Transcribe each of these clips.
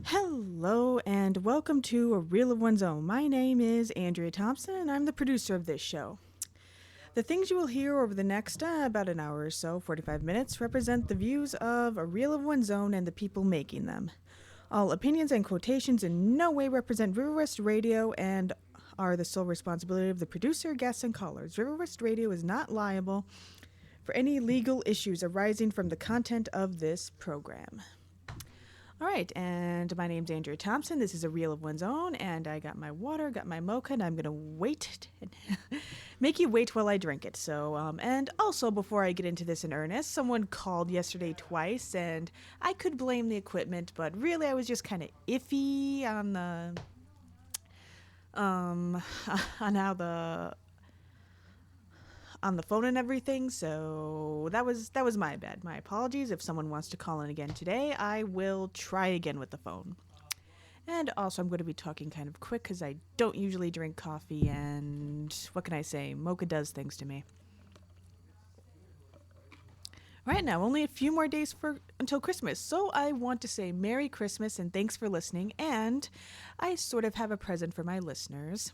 Hello and welcome to A Reel of One's Own. My name is Andrea Thompson and I'm the producer of this show. The things you will hear over the next about an hour or so, 45 minutes, represent the views of A Reel of One's Own and the people making them. All opinions and quotations in no way represent River West Radio and are the sole responsibility of the producer, guests, and callers. River West Radio is not liable for any legal issues arising from the content of this program. All right, and my name's Andrea Thompson. This is A Reel of One's Own, and I got my water, got my mocha, and I'm going to wait, make you wait while I drink it. So, and also before I get into this in earnest, someone called yesterday twice, and I could blame the equipment, but really I was just kind of iffy on the, on how on the phone and everything, so that was my bad. My apologies. If someone wants to call in again today, I will try again with the phone. And also, I'm going to be talking kind of quick because I don't usually drink coffee, and what can I say? Mocha does things to me. Right now, only a few more days until Christmas, so I want to say Merry Christmas and thanks for listening, and I sort of have a present for my listeners.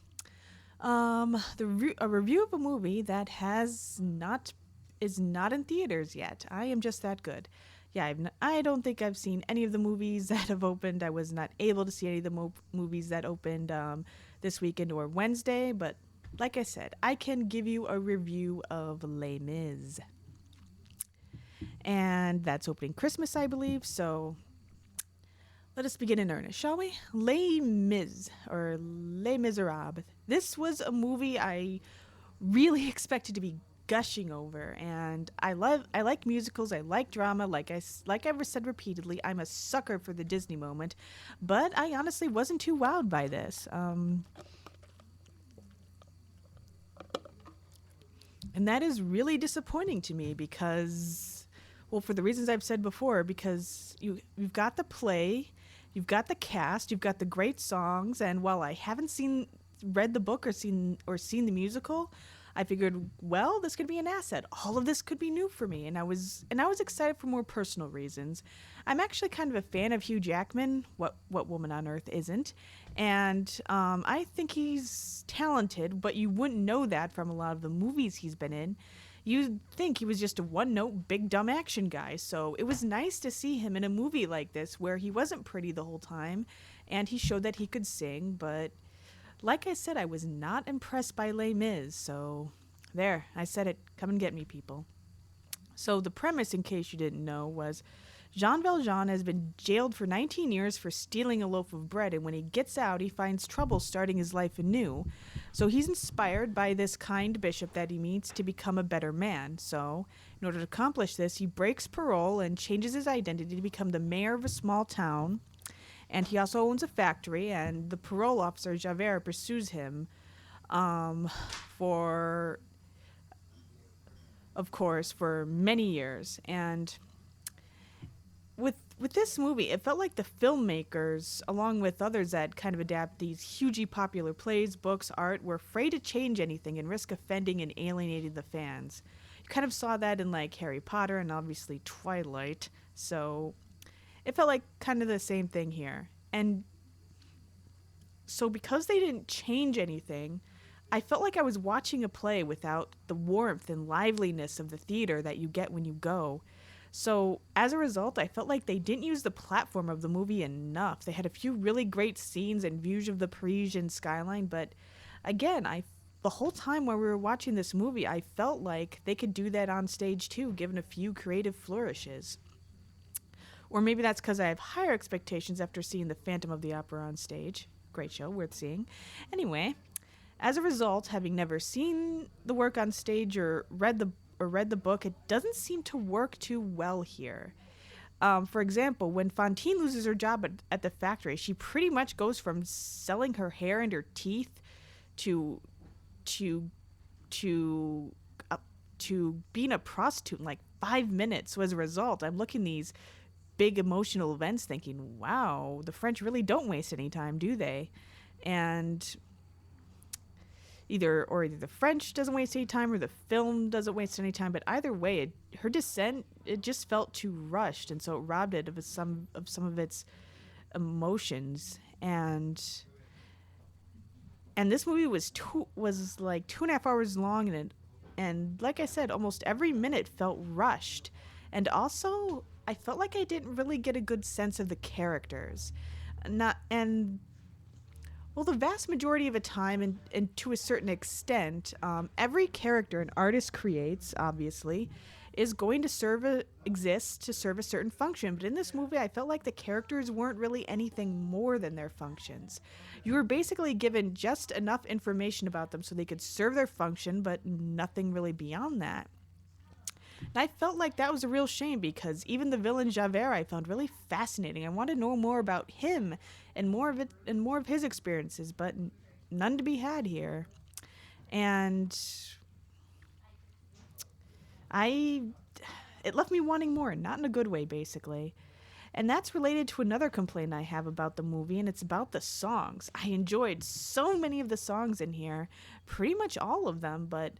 A review of a movie that is not in theaters yet. I am just that good. Yeah, I don't think I've seen any of the movies that have opened. I was not able to see any of the movies that opened this weekend or Wednesday, but like I said, I can give you a review of Les Mis. And that's opening Christmas, I believe, so let us begin in earnest, shall we? Les Mis, or Les Miserables. This was a movie I really expected to be gushing over, and I like musicals, I like drama, like I've said repeatedly, I'm a sucker for the Disney moment, but I honestly wasn't too wowed by this. And that is really disappointing to me because, well, for the reasons I've said before, because you've got the play, you've got the cast, you've got the great songs, and while I haven't read the book or seen the musical, I figured, well, this could be an asset. All of this could be new for me, and I was excited for more personal reasons. I'm actually kind of a fan of Hugh Jackman. What woman on earth isn't? And I think he's talented, but you wouldn't know that from a lot of the movies he's been in. You'd think he was just a one-note, big, dumb action guy. So it was nice to see him in a movie like this where he wasn't pretty the whole time, and he showed that he could sing, but like I said, I was not impressed by Les Mis, so there, I said it. Come and get me, people. So the premise, in case you didn't know, was Jean Valjean has been jailed for 19 years for stealing a loaf of bread, and when he gets out, he finds trouble starting his life anew. So he's inspired by this kind bishop that he meets to become a better man. So, in order to accomplish this, he breaks parole and changes his identity to become the mayor of a small town. And he also owns a factory, and the parole officer, Javert, pursues him for many years. And with this movie, it felt like the filmmakers, along with others that kind of adapt these hugely popular plays, books, art, were afraid to change anything and risk offending and alienating the fans. You kind of saw that in, like, Harry Potter and obviously Twilight, so it felt like kind of the same thing here. And so because they didn't change anything, I felt like I was watching a play without the warmth and liveliness of the theater that you get when you go. So as a result, I felt like they didn't use the platform of the movie enough. They had a few really great scenes and views of the Parisian skyline, but again, the whole time while we were watching this movie, I felt like they could do that on stage too, given a few creative flourishes. Or maybe that's because I have higher expectations after seeing The Phantom of the Opera on stage. Great show, worth seeing. Anyway, as a result, having never seen the work on stage or read the book, it doesn't seem to work too well here. For example, when Fantine loses her job at the factory, she pretty much goes from selling her hair and her teeth to being a prostitute in like 5 minutes. So as a result, I'm looking these big emotional events thinking, wow, the French really don't waste any time, do they? And either the French doesn't waste any time or the film doesn't waste any time, but either way, her descent, it just felt too rushed, and so it robbed it of some of its emotions. And this movie was like 2.5 hours long, and like I said, almost every minute felt rushed. And also, I felt like I didn't really get a good sense of the characters. Not and Well, the vast majority of the time, and to a certain extent, every character an artist creates, obviously, is going to exist to serve a certain function. But in this movie, I felt like the characters weren't really anything more than their functions. You were basically given just enough information about them so they could serve their function, but nothing really beyond that. And I felt like that was a real shame because even the villain Javert I found really fascinating. I wanted to know more about him and more of his experiences, but none to be had here. And I it left me wanting more, not in a good way basically. And that's related to another complaint I have about the movie, and it's about the songs. I enjoyed so many of the songs in here, pretty much all of them, but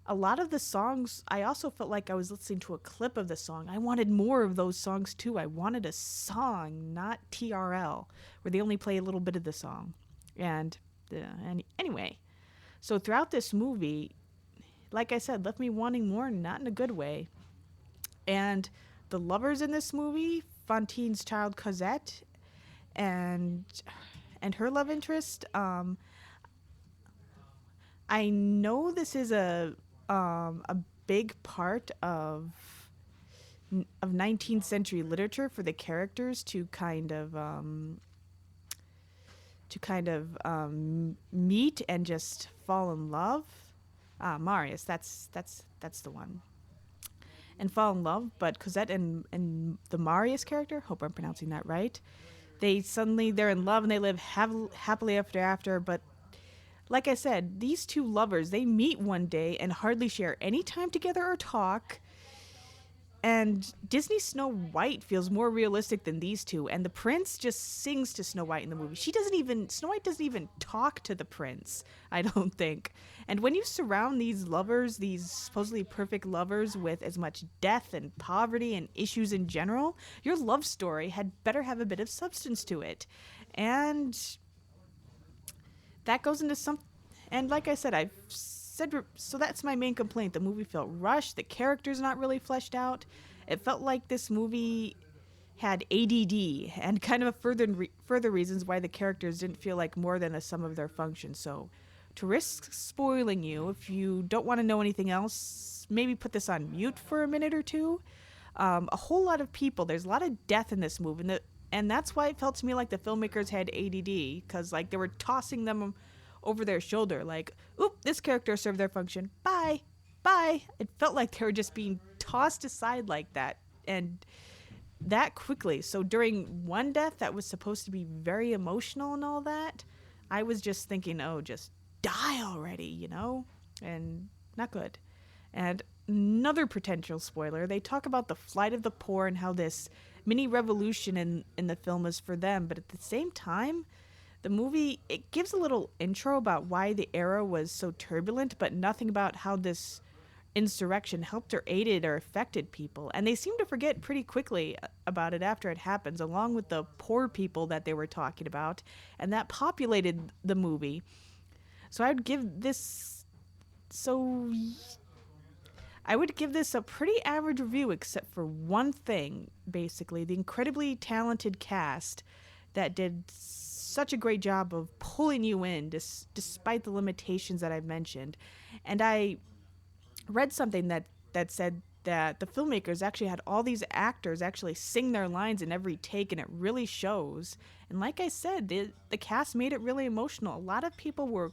a lot of the songs, I also felt like I was listening to a clip of the song. I wanted more of those songs too. I wanted a song, not TRL, where they only play a little bit of the song. And anyway, so throughout this movie, like I said, left me wanting more, not in a good way. And the lovers in this movie, Fantine's child Cosette, and her love interest, I know this is a big part of 19th century literature for the characters to meet and just fall in love. Marius, that's the one, and fall in love. But Cosette and the Marius character, hope I'm pronouncing that right. They're in love and they live happily after. But like I said, these two lovers, they meet one day and hardly share any time together or talk. And Disney's Snow White feels more realistic than these two. And the prince just sings to Snow White in the movie. Snow White doesn't even talk to the prince, I don't think. And when you surround these lovers, these supposedly perfect lovers, with as much death and poverty and issues in general, your love story had better have a bit of substance to it. And that goes into some, and like I said, so that's my main complaint. The movie felt rushed. The characters not really fleshed out. It felt like this movie had ADD, and kind of further reasons why the characters didn't feel like more than a sum of their functions. So, to risk spoiling you, if you don't want to know anything else, maybe put this on mute for a minute or two. A whole lot of people. There's a lot of death in this movie, and that's why it felt to me like the filmmakers had ADD, because like they were tossing them over their shoulder, like, oop, this character served their function, bye. It felt like they were just being tossed aside like that, and that quickly. So during one death that was supposed to be very emotional and all that, I was just thinking, oh, just die already, and not good. And another potential spoiler, they talk about the flight of the poor and how this mini revolution in the film is for them, but at the same time, the movie, it gives a little intro about why the era was so turbulent, but nothing about how this insurrection helped or aided or affected people. And they seem to forget pretty quickly about it after it happens, along with the poor people that they were talking about, and that populated the movie. So I would give this a pretty average review, except for one thing, basically. The incredibly talented cast that did such a great job of pulling you in despite the limitations that I've mentioned. And I read something that said that the filmmakers actually had all these actors actually sing their lines in every take, and it really shows. And like I said, the cast made it really emotional. A lot of people were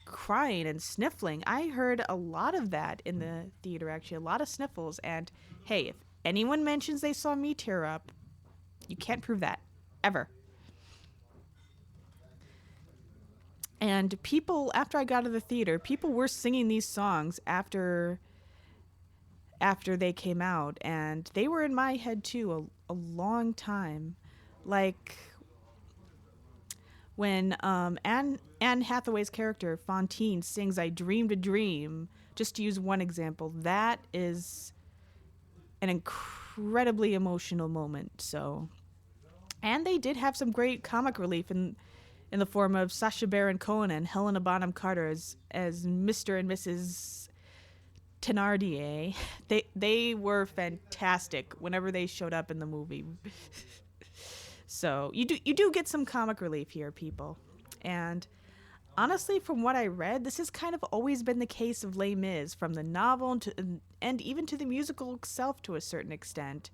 crying and sniffling. I heard a lot of that in the theater, actually, a lot of sniffles. And hey, if anyone mentions they saw me tear up, you can't prove that, ever. And people, after I got out of the theater, people were singing these songs after they came out, and they were in my head too a long time. Like when Anne Hathaway's character Fantine sings "I Dreamed a Dream," just to use one example, that is an incredibly emotional moment. So, And they did have some great comic relief in the form of Sacha Baron Cohen and Helena Bonham Carter as Mr. and Mrs. Thenardier. They were fantastic whenever they showed up in the movie. So you do get some comic relief here, people. And honestly, from what I read, this has kind of always been the case of Les Mis, from the novel and even to the musical itself to a certain extent,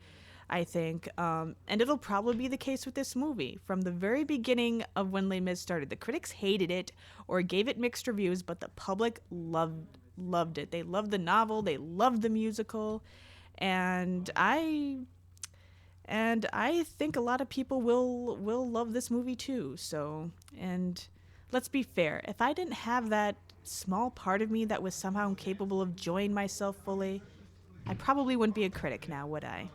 I think. And it'll probably be the case with this movie. From the very beginning of when Les Mis started, the critics hated it or gave it mixed reviews, but the public loved it. They loved the novel, they loved the musical, and I think a lot of people will love this movie too. So, and let's be fair, if I didn't have that small part of me that was somehow incapable of enjoying myself fully, I probably wouldn't be a critic now, would I?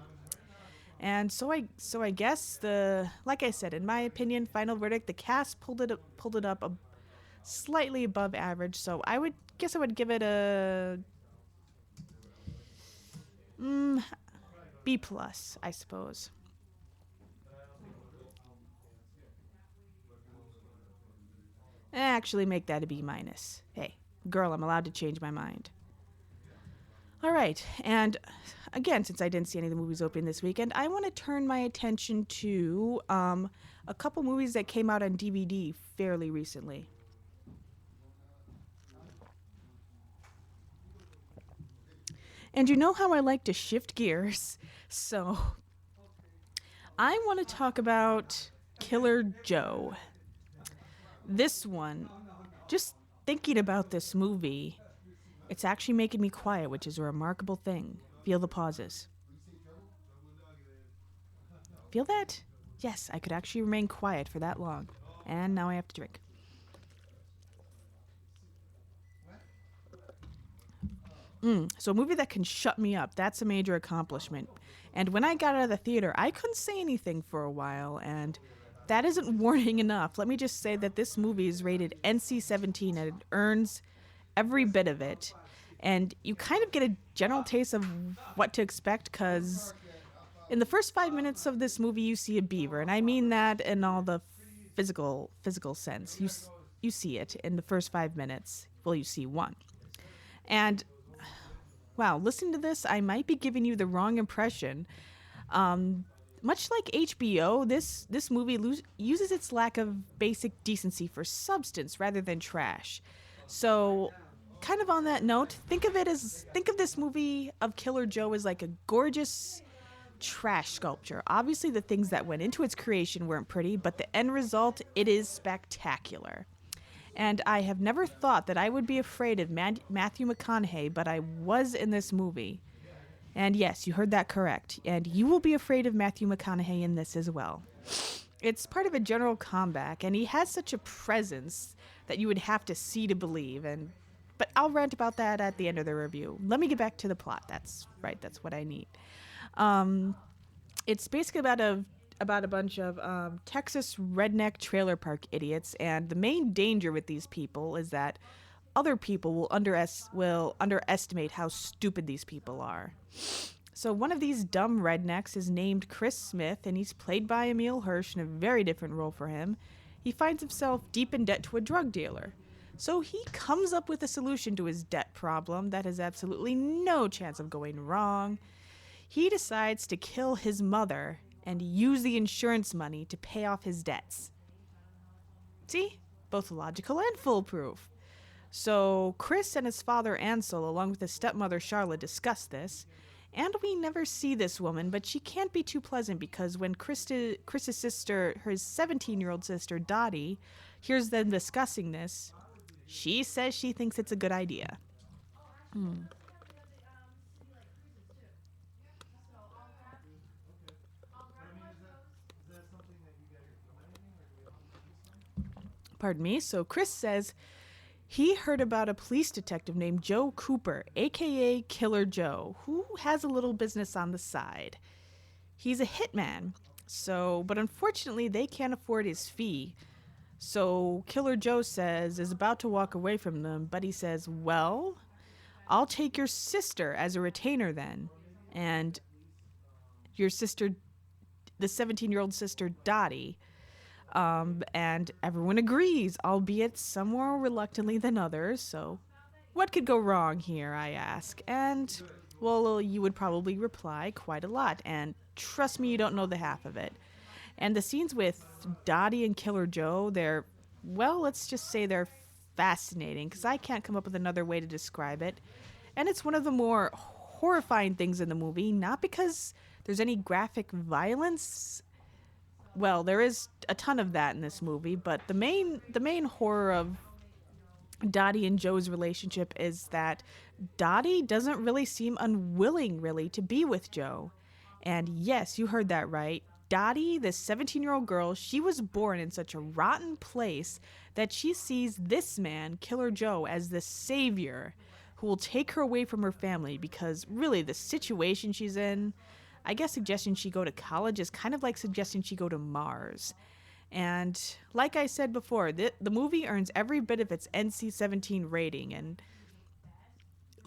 And so I guess like I said, in my opinion, final verdict, the cast pulled it up slightly above average. So I would give it a B plus, I suppose. Actually, make that a B minus. Hey, girl, I'm allowed to change my mind. All right, and again, since I didn't see any of the movies opening this weekend, I want to turn my attention to a couple movies that came out on DVD fairly recently. And you know how I like to shift gears, so I want to talk about Killer Joe. This one, just thinking about this movie, it's actually making me quiet, which is a remarkable thing. Feel the pauses. Feel that? Yes, I could actually remain quiet for that long. And now I have to drink. So a movie that can shut me up, that's a major accomplishment. And when I got out of the theater, I couldn't say anything for a while, and that isn't warning enough. Let me just say that this movie is rated NC-17 and it earns every bit of it. And you kind of get a general taste of what to expect, because in the first 5 minutes of this movie you see a beaver, and I mean that in all the physical sense. You see it in the first 5 minutes. Well, you see one. And wow, listening to this, I might be giving you the wrong impression. Much like HBO, this movie uses its lack of basic decency for substance rather than trash. So, kind of on that note, think of this movie of Killer Joe as like a gorgeous trash sculpture. Obviously, the things that went into its creation weren't pretty, but the end result, it is spectacular. And I have never thought that I would be afraid of Matthew McConaughey, but I was in this movie. And yes, you heard that correct. And you will be afraid of Matthew McConaughey in this as well. It's part of a general comeback, and he has such a presence that you would have to see to believe. But I'll rant about that at the end of the review. Let me get back to the plot. That's right. That's what I need. It's basically about a bunch of Texas redneck trailer park idiots, and the main danger with these people is that other people will underestimate how stupid these people are. So one of these dumb rednecks is named Chris Smith, and he's played by Emil Hirsch in a very different role for him. He finds himself deep in debt to a drug dealer. So he comes up with a solution to his debt problem that has absolutely no chance of going wrong. He decides to kill his mother and use the insurance money to pay off his debts. See? Both logical and foolproof. So Chris and his father Ansel, along with his stepmother Charlotte, discuss this. And we never see this woman, but she can't be too pleasant, because when Chris's sister, her 17-year-old sister Dottie, hears them discussing this, she says she thinks it's a good idea. Pardon me. So Chris says he heard about a police detective named Joe Cooper, aka Killer Joe, who has a little business on the side. He's a hitman, but unfortunately they can't afford his fee. So Killer Joe is about to walk away from them, but he says, "Well, I'll take your sister as a retainer then." And your sister the 17-year-old sister Dottie. And everyone agrees, albeit some more reluctantly than others. So, what could go wrong here, I ask? And, well, you would probably reply, quite a lot. And trust me, you don't know the half of it. And the scenes with Dottie and Killer Joe, they're, well, let's just say they're fascinating, because I can't come up with another way to describe it. And it's one of the more horrifying things in the movie, not because there's any graphic violence. Well, there is a ton of that in this movie, but the main horror of Dottie and Joe's relationship is that Dottie doesn't really seem unwilling really to be with Joe. And yes, you heard that right. Dottie, this 17-year-old girl, she was born in such a rotten place that she sees this man, Killer Joe, as the savior who will take her away from her family, because really the situation she's in, I guess suggesting she go to college is kind of like suggesting she go to Mars. And like I said before, the movie earns every bit of its NC-17 rating. And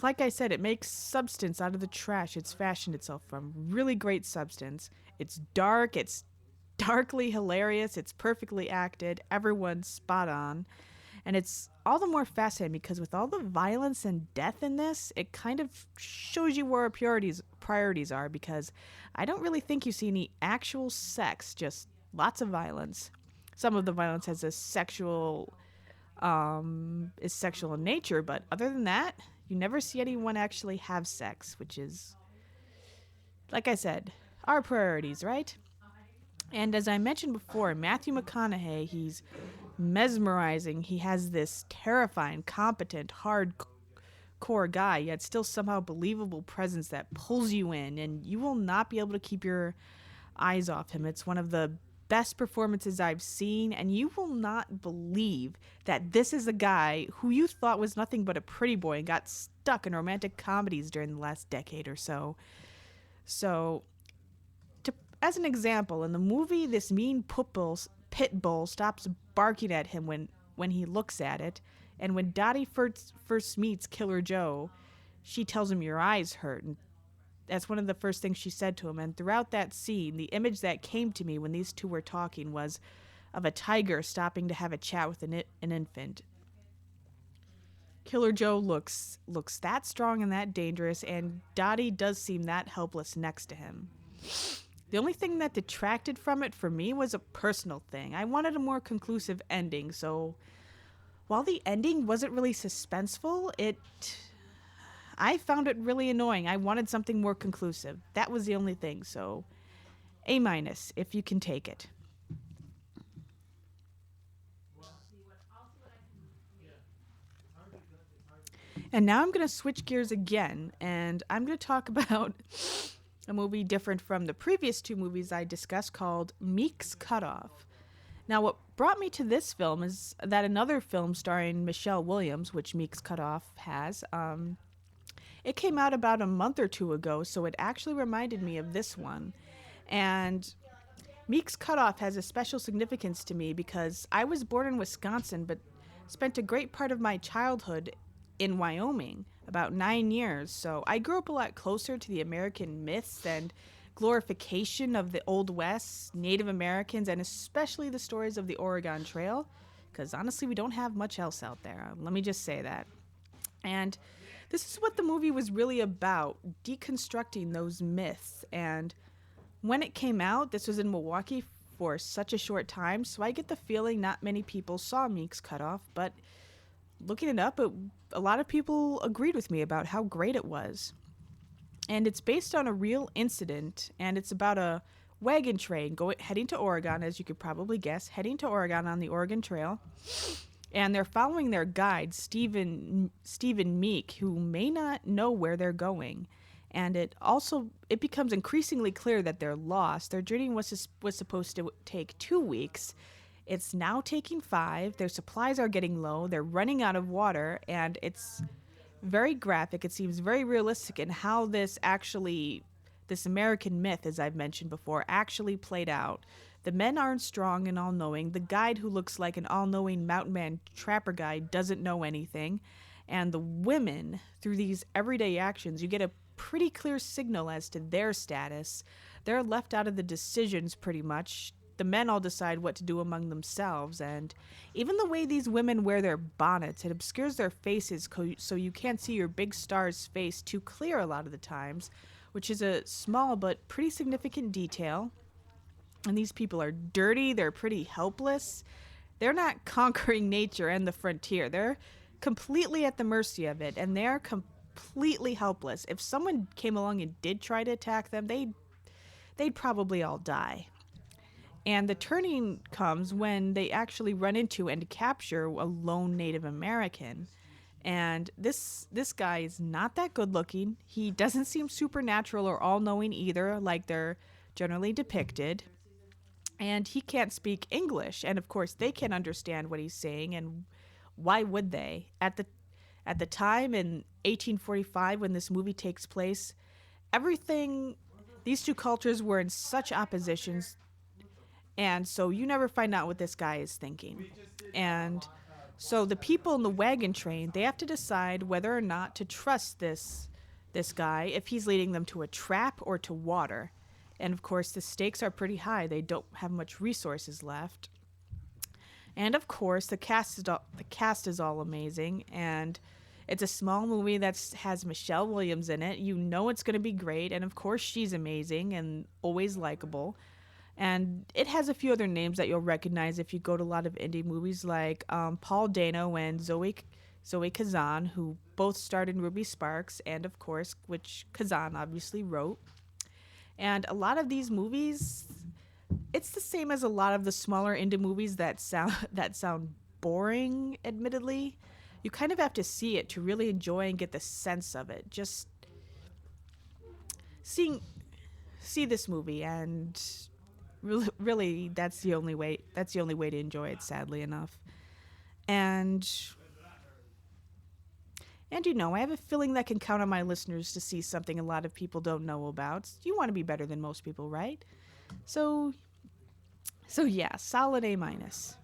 like I said, it makes substance out of the trash it's fashioned itself from. Really great substance. It's dark, it's darkly hilarious, it's perfectly acted, everyone's spot on. And it's all the more fascinating because with all the violence and death in this, it kind of shows you where our priorities are, because I don't really think you see any actual sex, just lots of violence. Some of the violence has a sexual is sexual in nature, but other than that, you never see anyone actually have sex, which is, like I said, our priorities, right? And as I mentioned before, Matthew McConaughey, he's mesmerizing. He has this terrifying, competent, hardcore guy, yet still somehow believable presence that pulls you in, and you will not be able to keep your eyes off him. It's one of the best performances I've seen, and you will not believe that this is a guy who you thought was nothing but a pretty boy and got stuck in romantic comedies during the last decade or so. So, as an example, in the movie, this mean pit bull stops barking at him when he looks at it, and when Dottie first meets Killer Joe, she tells him, "Your eyes hurt," and that's one of the first things she said to him. And throughout that scene, the image that came to me when these two were talking was of a tiger stopping to have a chat with an infant. Killer Joe looks that strong and that dangerous, and Dottie does seem that helpless next to him. The only thing that detracted from it for me was a personal thing. I wanted a more conclusive ending, so while the ending wasn't really suspenseful, I found it really annoying. I wanted something more conclusive. That was the only thing, so A minus if you can take it. And now I'm going to switch gears again, and I'm going to talk about a movie different from the previous two movies I discussed called Meek's Cutoff. Now, what brought me to this film is that another film starring Michelle Williams, which Meek's Cutoff has, it came out about a month or two ago, so it actually reminded me of this one. And Meek's Cutoff has a special significance to me because I was born in Wisconsin, but spent a great part of my childhood in Wyoming, about 9 years. So I grew up a lot closer to the American myths and glorification of the Old West, Native Americans, and especially the stories of the Oregon Trail, because honestly, we don't have much else out there. Let me just say that. And this is what the movie was really about, deconstructing those myths. And when it came out, this was in Milwaukee for such a short time, so I get the feeling not many people saw Meek's Cutoff, but looking it up, a lot of people agreed with me about how great it was. And it's based on a real incident, and it's about a wagon train heading to Oregon, as you could probably guess, heading to Oregon on the Oregon Trail. And they're following their guide, Stephen Meek, who may not know where they're going. And it becomes increasingly clear that they're lost. Their journey was supposed to take 2 weeks. It's now taking 5. Their supplies are getting low. They're running out of water, and it's very graphic. It seems very realistic in how this American myth, as I've mentioned before, actually played out. The men aren't strong and all-knowing. The guide, who looks like an all-knowing mountain man trapper guy, doesn't know anything. And the women, through these everyday actions, you get a pretty clear signal as to their status. They're left out of the decisions pretty much. The men all decide what to do among themselves, and even the way these women wear their bonnets, it obscures their faces so you can't see your big star's face too clear a lot of the times, which is a small but pretty significant detail. And these people are dirty, they're pretty helpless. They're not conquering nature and the frontier. They're completely at the mercy of it, and they're completely helpless. If someone came along and did try to attack them, they'd probably all die. And the turning comes when they actually run into and capture a lone Native American. And this guy is not that good looking. He doesn't seem supernatural or all knowing either, like they're generally depicted. And he can't speak English. And of course, they can't understand what he's saying. And why would they? At the time in 1845, when this movie takes place, everything, these two cultures were in such oppositions, and so you never find out what this guy is thinking. And so the people in the wagon train, they have to decide whether or not to trust this guy, if he's leading them to a trap or to water. And of course, the stakes are pretty high. They don't have much resources left. And of course, the cast is all amazing, and it's a small movie that has Michelle Williams in it. You know it's going to be great, and of course she's amazing and always likable. And it has a few other names that you'll recognize if you go to a lot of indie movies, like Paul Dano and Zoe Kazan, who both starred in Ruby Sparks, and of course, which Kazan obviously wrote. And a lot of these movies, it's the same as a lot of the smaller indie movies that sound boring, admittedly. You kind of have to see it to really enjoy and get the sense of it. Just see this movie, and really that's the only way to enjoy it, sadly enough. And I have a feeling that can count on my listeners to see something a lot of people don't know about. You want to be better than most people, right? So yeah, solid A minus.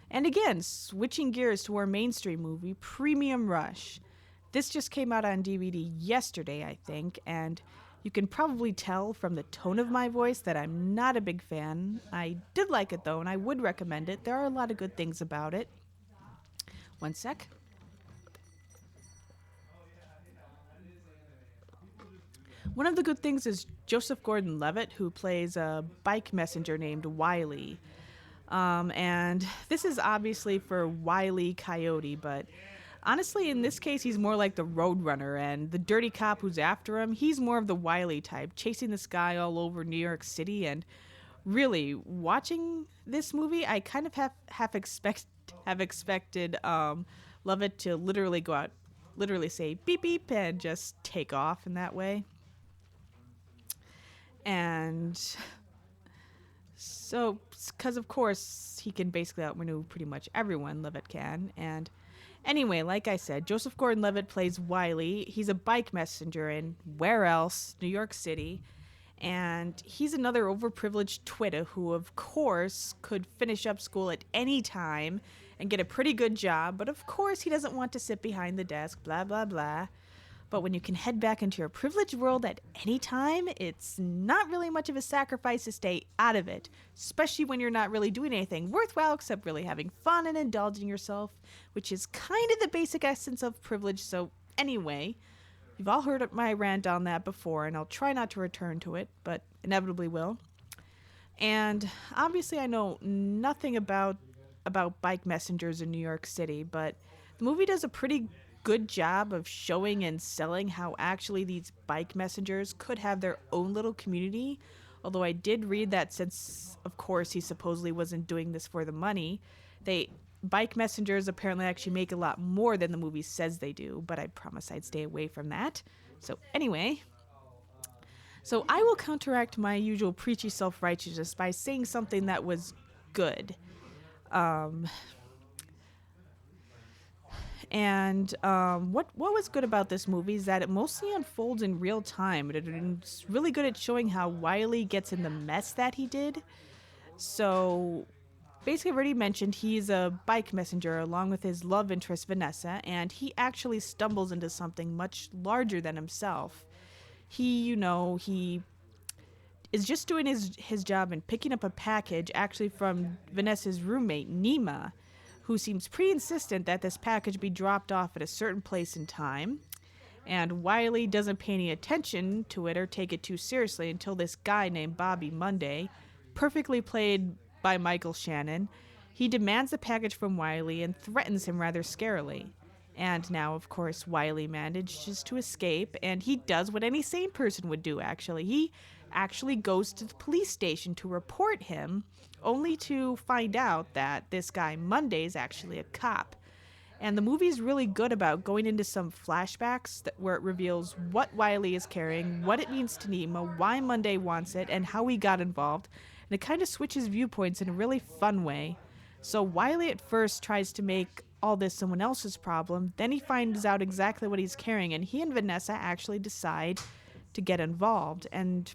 And again, switching gears to our mainstream movie, Premium Rush. This just came out on DVD yesterday, I think, and you can probably tell from the tone of my voice that I'm not a big fan. I did like it, though, and I would recommend it. There are a lot of good things about it. One sec. One of the good things is Joseph Gordon-Levitt, who plays a bike messenger named Wiley. And this is obviously for Wile E. Coyote, but honestly, in this case, he's more like the Roadrunner, and the dirty cop who's after him, he's more of the Wile E. type, chasing this guy all over New York City. And really, watching this movie, I kind of have expected Levitt to literally go out, literally say beep beep, and just take off in that way. And so, because of course he can basically outmaneuver pretty much everyone, Levitt can. And anyway, like I said, Joseph Gordon-Levitt plays Wiley. He's a bike messenger in where else? New York City. And he's another overprivileged twitter who, of course, could finish up school at any time and get a pretty good job. But of course, he doesn't want to sit behind the desk, blah, blah, blah. But when you can head back into your privileged world at any time, it's not really much of a sacrifice to stay out of it, especially when you're not really doing anything worthwhile except really having fun and indulging yourself, which is kind of the basic essence of privilege. So anyway, you've all heard my rant on that before, and I'll try not to return to it, but inevitably will. And obviously I know nothing about bike messengers in New York City, but the movie does a pretty good job of showing and selling how actually these bike messengers could have their own little community. Although I did read that since, of course, he supposedly wasn't doing this for the money, bike messengers apparently actually make a lot more than the movie says they do, but I promise I'd stay away from that. So anyway, I will counteract my usual preachy self-righteousness by saying something that was good. And what was good about this movie is that it mostly unfolds in real time. It's really good at showing how Wiley gets in the mess that he did. So basically, I've already mentioned he's a bike messenger along with his love interest, Vanessa, and he actually stumbles into something much larger than himself. He is just doing his job and picking up a package actually from Vanessa's roommate, Nima, who seems pretty insistent that this package be dropped off at a certain place and time. And Wiley doesn't pay any attention to it or take it too seriously until this guy named Bobby Monday, perfectly played by Michael Shannon, he demands the package from Wiley and threatens him rather scarily. And now, of course, Wiley manages to escape, and he does what any sane person would do, actually. He actually goes to the police station to report him, only to find out that this guy, Monday, is actually a cop. And the movie is really good about going into some flashbacks where it reveals what Wiley is carrying, what it means to Nima, why Monday wants it, and how he got involved. And it kind of switches viewpoints in a really fun way. So Wiley at first tries to make all this someone else's problem, then he finds out exactly what he's carrying, and he and Vanessa actually decide to get involved. And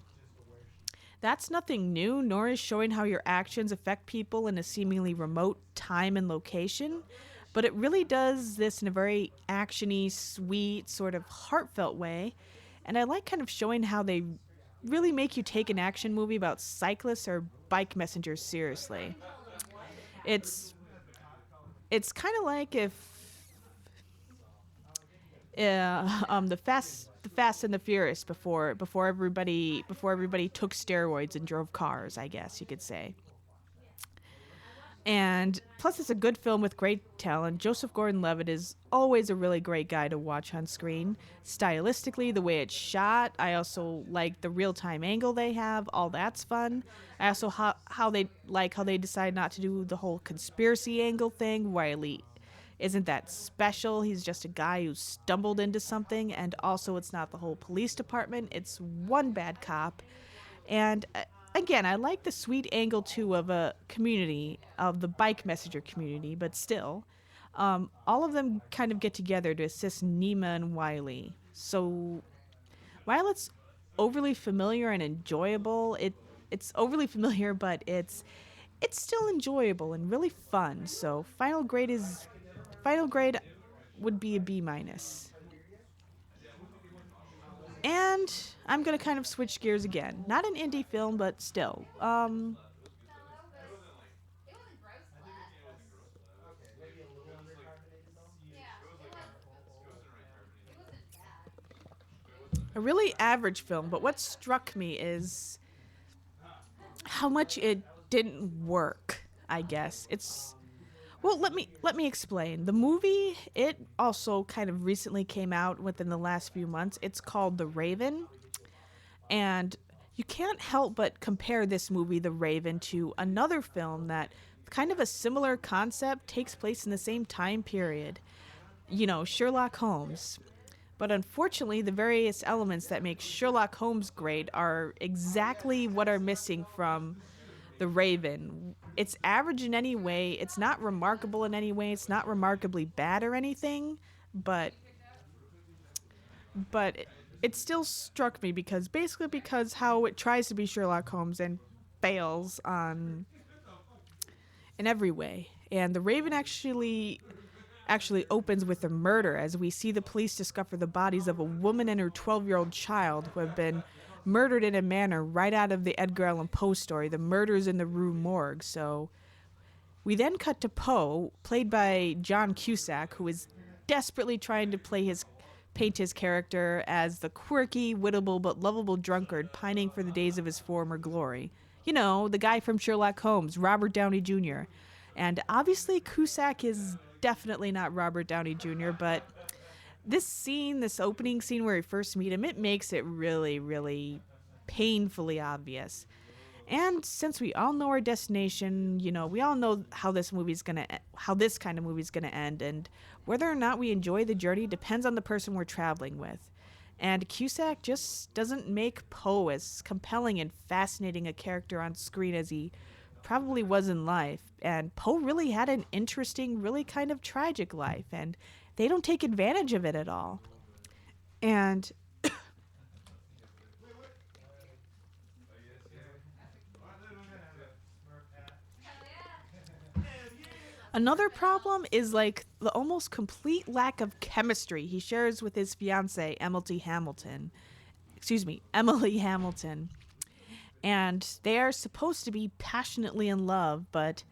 that's nothing new, nor is showing how your actions affect people in a seemingly remote time and location. But it really does this in a very actiony, sweet, sort of heartfelt way. And I like kind of showing how they really make you take an action movie about cyclists or bike messengers seriously. It's it's kind of like if the Fast and the Furious before everybody took steroids and drove cars, I guess you could say. And plus, it's a good film with great talent. Joseph Gordon-Levitt is always a really great guy to watch on screen. Stylistically, the way it's shot, I also like the real-time angle they have. All that's fun. I also how they decide not to do the whole conspiracy angle thing. Wiley isn't that special. He's just a guy who stumbled into something, and also it's not the whole police department. It's one bad cop, and again, I like the sweet angle too of a community, of the bike messenger community, but still, all of them kind of get together to assist Nima and Wiley. So while it's overly familiar and enjoyable, it's overly familiar, but it's still enjoyable and really fun. So final grade would be a B minus. And I'm gonna kind of switch gears again. Not an indie film, but still. A really average film, but what struck me is how much it didn't work. I guess it's well. Let me explain. The movie it also kind of recently came out within the last few months. It's called The Raven, and you can't help but compare this movie, The Raven, to another film that kind of a similar concept takes place in the same time period. Sherlock Holmes. But unfortunately, the various elements that make Sherlock Holmes great are exactly what are missing from The Raven. It's average in any way, it's not remarkable in any way, it's not remarkably bad or anything, but it still struck me because how it tries to be Sherlock Holmes and fails on in every way. And The Raven actually opens with a murder as we see the police discover the bodies of a woman and her 12-year-old child who have been murdered in a manner right out of the Edgar Allan Poe story, The Murders in the Rue Morgue. So we then cut to Poe, played by John Cusack, who is desperately trying to paint his character as the quirky, wittable, but lovable drunkard pining for the days of his former glory. The guy from Sherlock Holmes, Robert Downey Jr. And obviously, Cusack is definitely not Robert Downey Jr., but this opening scene where we first meet him, it makes it really, really painfully obvious. And since we all know our destination, we all know how this kind of movie's gonna end, and whether or not we enjoy the journey depends on the person we're traveling with. And Cusack just doesn't make Poe as compelling and fascinating a character on screen as he probably was in life. And Poe really had an interesting, really kind of tragic life, and they don't take advantage of it at all. And Another problem is like the almost complete lack of chemistry he shares with his fiancee, Emily Hamilton. Excuse me, Emily Hamilton. And they are supposed to be passionately in love, but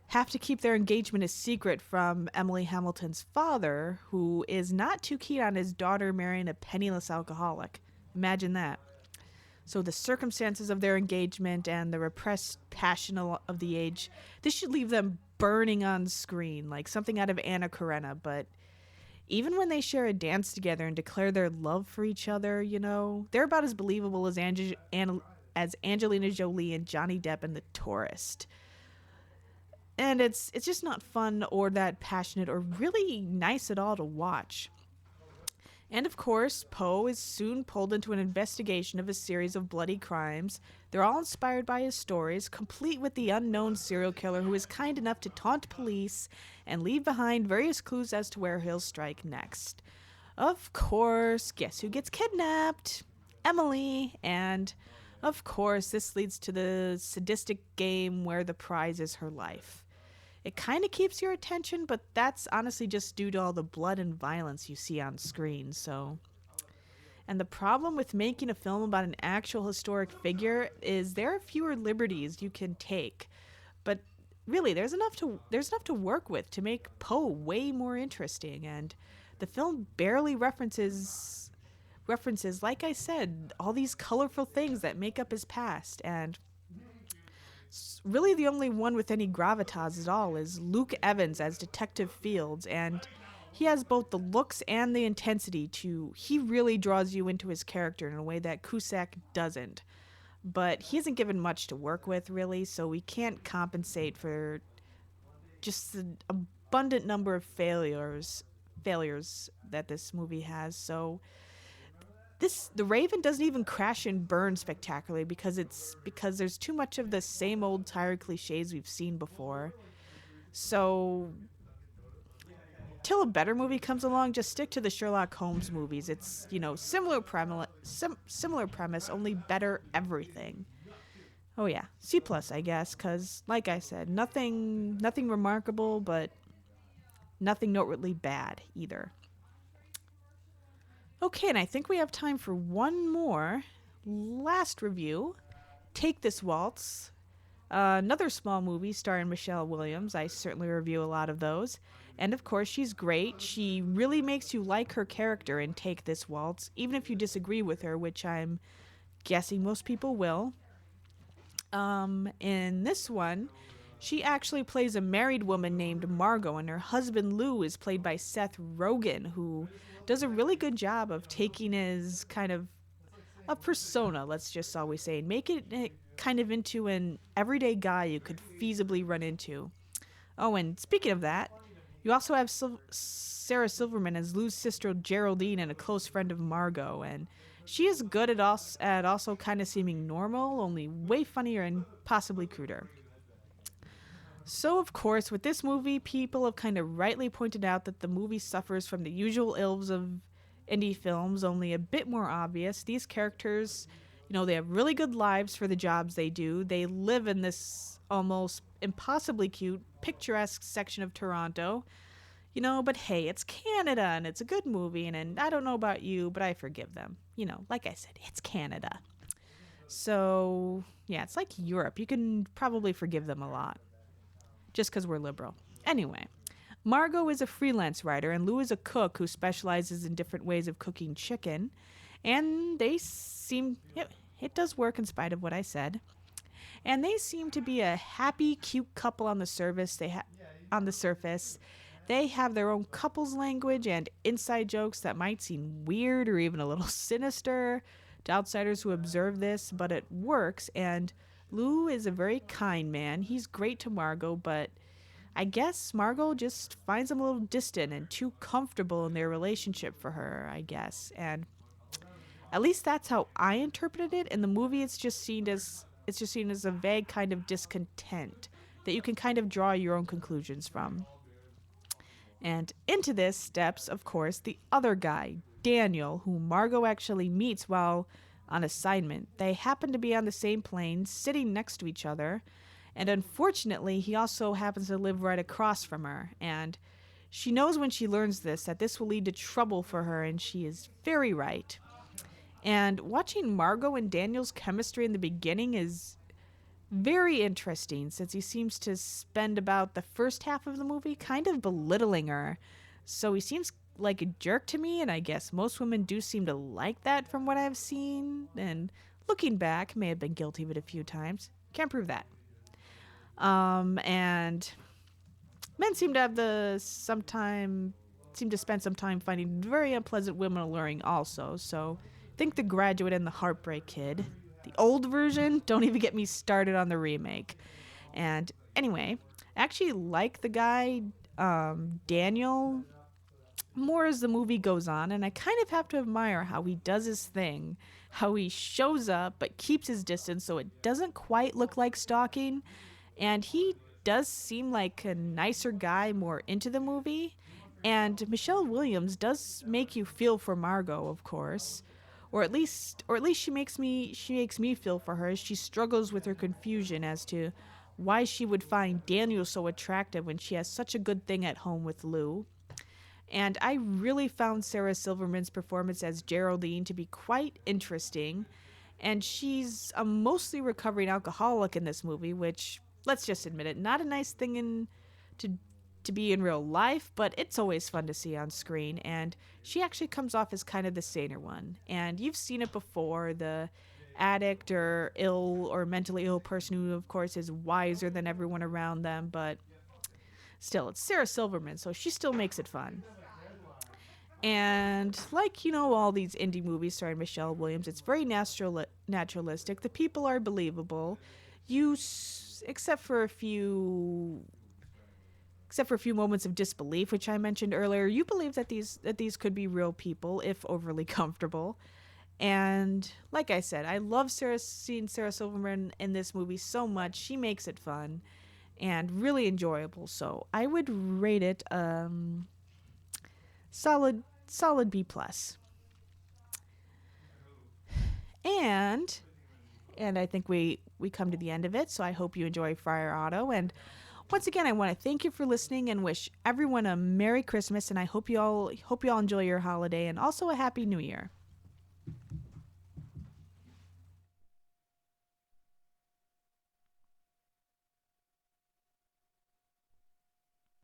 have to keep their engagement a secret from Emily Hamilton's father, who is not too keen on his daughter marrying a penniless alcoholic. Imagine that. So the circumstances of their engagement and the repressed passion of the age, this should leave them burning on screen, like something out of Anna Karenina. But even when they share a dance together and declare their love for each other, they're about as believable as as Angelina Jolie and Johnny Depp in The Tourist. And it's just not fun or that passionate or really nice at all to watch. And of course, Poe is soon pulled into an investigation of a series of bloody crimes. They're all inspired by his stories, complete with the unknown serial killer who is kind enough to taunt police and leave behind various clues as to where he'll strike next. Of course, guess who gets kidnapped? Emily. And of course, this leads to the sadistic game where the prize is her life. It kind of keeps your attention, but that's honestly just due to all the blood and violence you see on screen, so. And the problem with making a film about an actual historic figure is there are fewer liberties you can take. But really, there's enough to work with to make Poe way more interesting, and the film barely references, like I said, all these colorful things that make up his past. And really the only one with any gravitas at all is Luke Evans as Detective Fields, and he has both the looks and the intensity he really draws you into his character in a way that Cusack doesn't. But he isn't given much to work with, really, so we can't compensate for just the abundant number of failures that this movie has. So The Raven doesn't even crash and burn spectacularly because there's too much of the same old tired cliches we've seen before. So till a better movie comes along, just stick to the Sherlock Holmes movies. It's, similar premise, only better everything. Oh yeah, C+, I guess, cuz like I said, nothing remarkable, but nothing noteworthy bad either. Okay, and I think we have time for one more last review. Take This Waltz. Another small movie starring Michelle Williams. I certainly review a lot of those. And of course, she's great. She really makes you like her character in Take This Waltz, even if you disagree with her, which I'm guessing most people will. In this one, she actually plays a married woman named Margot, and her husband Lou is played by Seth Rogen, who does a really good job of taking his kind of a persona, let's just always say, and make it kind of into an everyday guy you could feasibly run into. Oh, and speaking of that, you also have Sarah Silverman as Lou's sister Geraldine and a close friend of Margot, and she is good at also kind of seeming normal, only way funnier and possibly cruder. So, of course, with this movie, people have kind of rightly pointed out that the movie suffers from the usual ills of indie films, only a bit more obvious. These characters, they have really good lives for the jobs they do. They live in this almost impossibly cute, picturesque section of Toronto. But hey, it's Canada, and it's a good movie, and I don't know about you, but I forgive them. Like I said, it's Canada. So, yeah, it's like Europe. You can probably forgive them a lot. Just because we're liberal. Anyway, Margot is a freelance writer, and Lou is a cook who specializes in different ways of cooking chicken. And it does work in spite of what I said. And they seem to be a happy, cute couple on the surface. They have their own couples language and inside jokes that might seem weird or even a little sinister to outsiders who observe this, but it works. And Lou is a very kind man. He's great to Margot, but I guess Margot just finds him a little distant and too comfortable in their relationship for her, I guess. And at least that's how I interpreted it. In the movie, it's just seen as a vague kind of discontent that you can kind of draw your own conclusions from. And into this steps, of course, the other guy, Daniel, who Margot actually meets while on assignment. They happen to be on the same plane, sitting next to each other, And unfortunately, he also happens to live right across from her. And she knows when she learns this that this will lead to trouble for her, and she is very right. And watching Margot and Daniel's chemistry in the beginning is very interesting since he seems to spend about the first half of the movie kind of belittling her. So he seems like a jerk to me, and I guess most women do seem to like that from what I've seen. And looking back, may have been guilty of it a few times. Can't prove that. And men seem to have seem to spend some time finding very unpleasant women alluring also. So think The Graduate and The Heartbreak Kid. The old version, don't even get me started on the remake. And anyway, I actually like the guy, Daniel, more as the movie goes on, and I kind of have to admire how he does his thing, how he shows up but keeps his distance so it doesn't quite look like stalking. And he does seem like a nicer guy more into the movie. And Michelle Williams does make you feel for Margot, of course. Or at least she makes me feel for her as she struggles with her confusion as to why she would find Daniel so attractive when she has such a good thing at home with Lou. And I really found Sarah Silverman's performance as Geraldine to be quite interesting. And she's a mostly recovering alcoholic in this movie, which, let's just admit it, not a nice thing to to be in real life, but it's always fun to see on screen. And she actually comes off as kind of the saner one. And you've seen it before, the addict or ill or mentally ill person who, of course, is wiser than everyone around them, but still, it's Sarah Silverman, so she still makes it fun. And like, all these indie movies starring Michelle Williams, it's very naturalistic. The people are believable. Except for a few moments of disbelief, which I mentioned earlier, you believe that these could be real people if overly comfortable. And like I said, I love seeing Sarah Silverman in this movie so much. She makes it fun and really enjoyable. So I would rate it solid B plus. And I think we come to the end of it. So I hope you enjoy Friar Otto. And once again, I want to thank you for listening and wish everyone a Merry Christmas. And I hope you all enjoy your holiday and also a Happy New Year.